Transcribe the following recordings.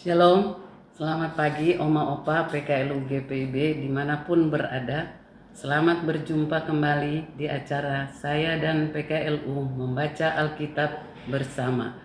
Shalom, selamat pagi Oma Opa PKLU GPIB dimanapun berada. Selamat berjumpa kembali di acara saya dan PKLU membaca Alkitab bersama.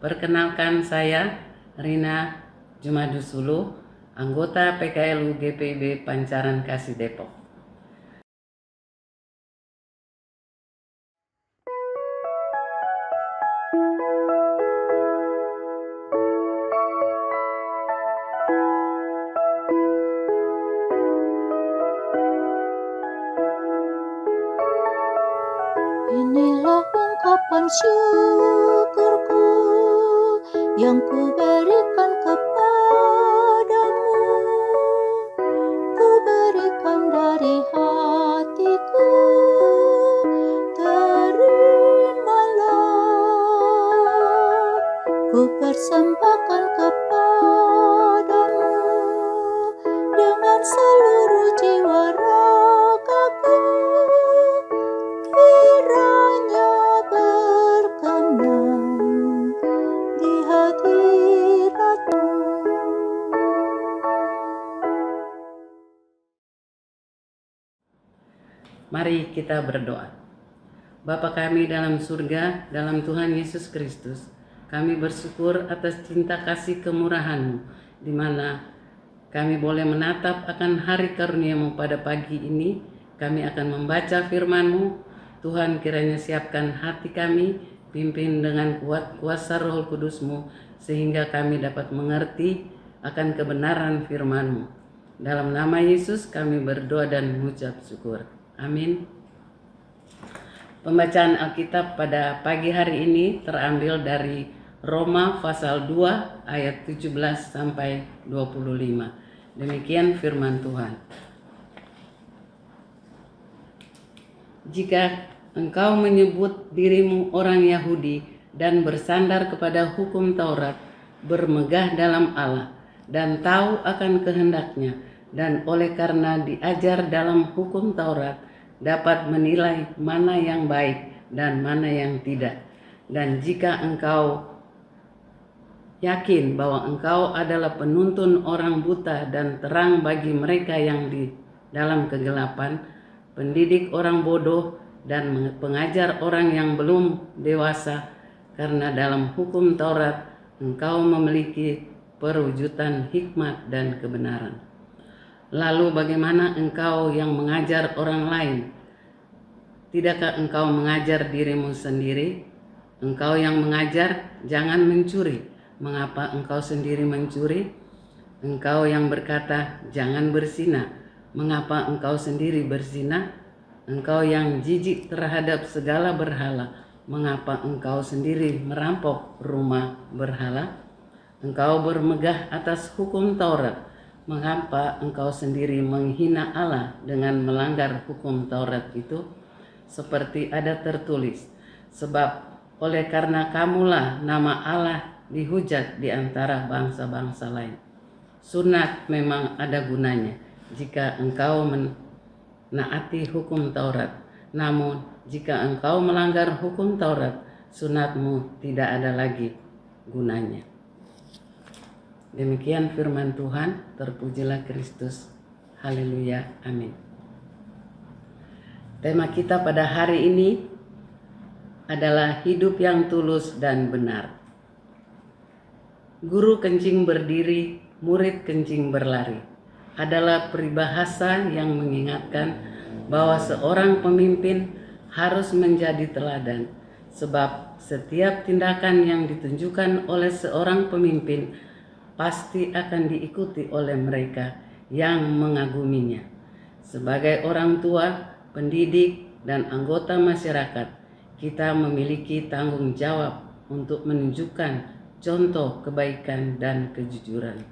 Perkenalkan saya Rina Jumadusulu, anggota PKLU GPIB Pancaran Kasih Depok. Inilah ungkapan syukurku yang kuberikan kepadamu. Kuberikan dari hatiku, terimalah. Ku persembahkan kepadamu dengan seluruh jiwa ragaku. Kiranya berkenan di hadirat-Mu. Mari kita berdoa. Bapa kami dalam surga, dalam Tuhan Yesus Kristus, kami bersyukur atas cinta kasih kemurahan-Mu, di mana kami boleh menatap akan hari karunia-Mu pada pagi ini. Kami akan membaca firman-Mu. Tuhan, kiranya siapkan hati kami, pimpin dengan kuat kuasa Roh Kudus-Mu, sehingga kami dapat mengerti akan kebenaran firman-Mu. Dalam nama Yesus kami berdoa dan mengucap syukur. Amin. Pembacaan Alkitab pada pagi hari ini terambil dari Roma pasal 2 ayat 17 sampai 25. Demikian firman Tuhan. Jika engkau menyebut dirimu orang Yahudi dan bersandar kepada hukum Taurat, bermegah dalam Allah dan tahu akan kehendaknya, dan oleh karena diajar dalam hukum Taurat dapat menilai mana yang baik dan mana yang tidak. Dan jika engkau yakin bahwa engkau adalah penuntun orang buta dan terang bagi mereka yang di dalam kegelapan, pendidik orang bodoh dan pengajar orang yang belum dewasa, karena dalam hukum Taurat engkau memiliki perwujudan hikmat dan kebenaran. Lalu bagaimana engkau yang mengajar orang lain? Tidakkah engkau mengajar dirimu sendiri? Engkau yang mengajar, jangan mencuri. Mengapa engkau sendiri mencuri? Engkau yang berkata, jangan berzina. Mengapa engkau sendiri berzina? Engkau yang jijik terhadap segala berhala. Mengapa engkau sendiri merampok rumah berhala? Engkau bermegah atas hukum Taurat. Mengapa engkau sendiri menghina Allah dengan melanggar hukum Taurat itu? Seperti ada tertulis, sebab oleh karena kamulah nama Allah dihujat di antara bangsa-bangsa lain. Sunat memang ada gunanya jika engkau menaati hukum Taurat. Namun jika engkau melanggar hukum Taurat, sunatmu tidak ada lagi gunanya. Demikian firman Tuhan, terpujilah Kristus. Haleluya, amin. Tema kita pada hari ini adalah hidup yang tulus dan benar. Guru kencing berdiri, murid kencing berlari adalah peribahasa yang mengingatkan bahwa seorang pemimpin harus menjadi teladan, sebab setiap tindakan yang ditunjukkan oleh seorang pemimpin pasti akan diikuti oleh mereka yang mengaguminya. Sebagai orang tua, pendidik, dan anggota masyarakat, kita memiliki tanggung jawab untuk menunjukkan contoh kebaikan dan kejujuran.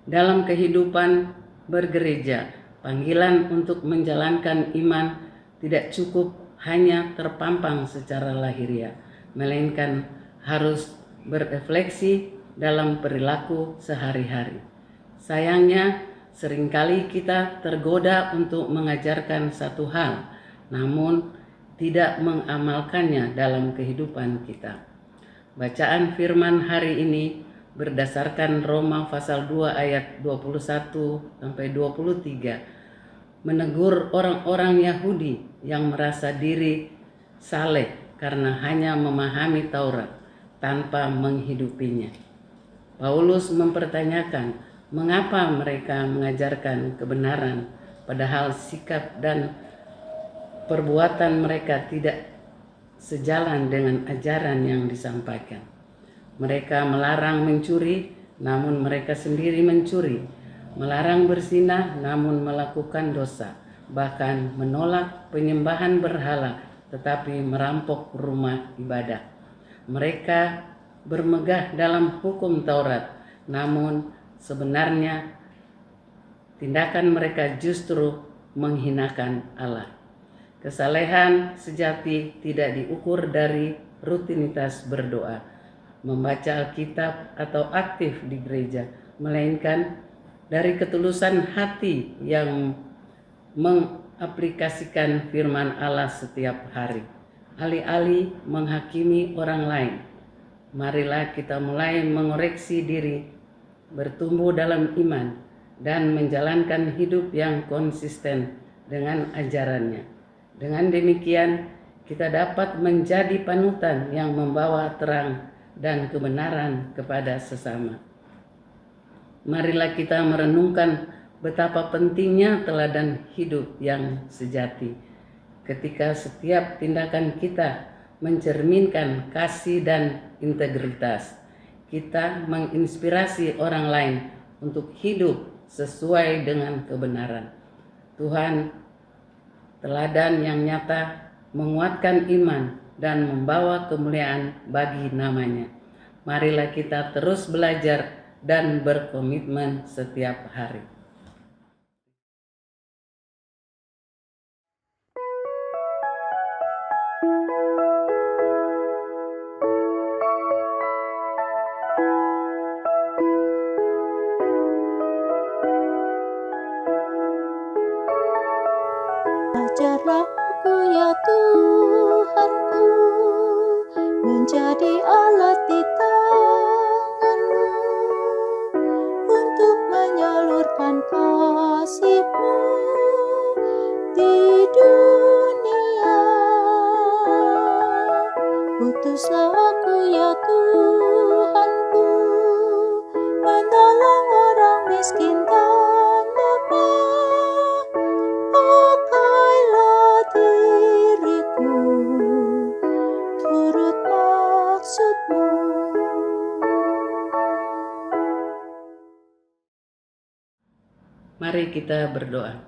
Dalam kehidupan bergereja, panggilan untuk menjalankan iman tidak cukup hanya terpampang secara lahiriah, melainkan harus berefleksi dalam perilaku sehari-hari. Sayangnya, seringkali kita tergoda untuk mengajarkan satu hal, namun tidak mengamalkannya dalam kehidupan kita. Bacaan firman hari ini berdasarkan Roma pasal 2 ayat 21-23, menegur orang-orang Yahudi yang merasa diri saleh karena hanya memahami Taurat tanpa menghidupinya. Paulus mempertanyakan mengapa mereka mengajarkan kebenaran padahal sikap dan perbuatan mereka tidak sejalan dengan ajaran yang disampaikan. Mereka melarang mencuri, namun mereka sendiri mencuri, melarang berzinah, namun melakukan dosa, bahkan menolak penyembahan berhala, tetapi merampok rumah ibadah. Mereka bermegah dalam hukum Taurat, namun sebenarnya tindakan mereka justru menghinakan Allah. Kesalehan sejati tidak diukur dari rutinitas berdoa, membaca Alkitab atau aktif di gereja, melainkan dari ketulusan hati yang mengaplikasikan firman Allah setiap hari. Alih-alih menghakimi orang lain, marilah kita mulai mengoreksi diri, bertumbuh dalam iman, dan menjalankan hidup yang konsisten dengan ajarannya. Dengan demikian, kita dapat menjadi panutan yang membawa terang dan kebenaran kepada sesama. Marilah kita merenungkan betapa pentingnya teladan hidup yang sejati. Ketika setiap tindakan kita mencerminkan kasih dan integritas, kita menginspirasi orang lain untuk hidup sesuai dengan kebenaran. Tuhan, teladan yang nyata menguatkan iman dan membawa kemuliaan bagi namanya. Marilah kita terus belajar dan berkomitmen setiap hari. Ajarlah aku ya Tuhanku, menjadi alat di tangan-Mu untuk menyalurkan kasih-Mu di dunia. Utuslah aku ya Tuhanku, menolong orang miskin dan lemah. Pakailah diriku turut maksud-Mu. Mari kita berdoa.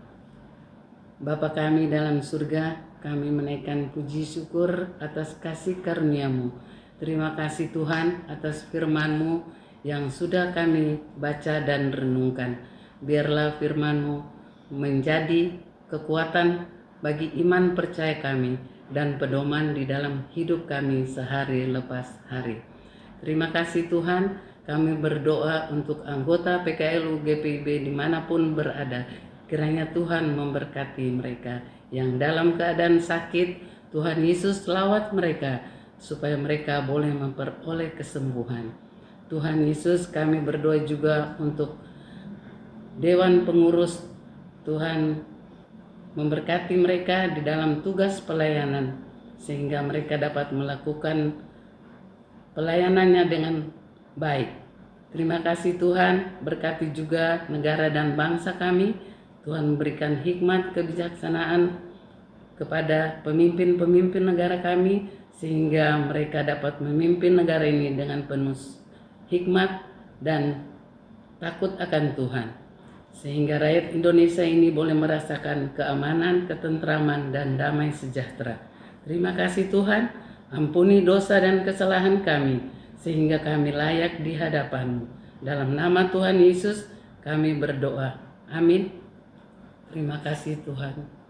Bapa kami dalam surga, kami menaikkan puji syukur atas kasih karunia-Mu. Terima kasih Tuhan atas firman-Mu yang sudah kami baca dan renungkan. Biarlah firman-Mu menjadi kekuatan bagi iman percaya kami dan pedoman di dalam hidup kami sehari lepas hari. Terima kasih Tuhan, kami berdoa untuk anggota PKLU GPIB dimanapun berada. Kiranya Tuhan memberkati mereka yang dalam keadaan sakit. Tuhan Yesus lawat mereka supaya mereka boleh memperoleh kesembuhan. Tuhan Yesus, kami berdoa juga untuk Dewan Pengurus. Tuhan memberkati mereka di dalam tugas pelayanan sehingga mereka dapat melakukan pelayanannya dengan baik. Terima kasih Tuhan, berkati juga negara dan bangsa kami. Tuhan memberikan hikmat kebijaksanaan kepada pemimpin-pemimpin negara kami sehingga mereka dapat memimpin negara ini dengan penuh hikmat dan takut akan Tuhan. Sehingga rakyat Indonesia ini boleh merasakan keamanan, ketentraman, dan damai sejahtera. Terima kasih Tuhan, ampuni dosa dan kesalahan kami, sehingga kami layak di hadapan-Mu. Dalam nama Tuhan Yesus kami berdoa. Amin. Terima kasih Tuhan.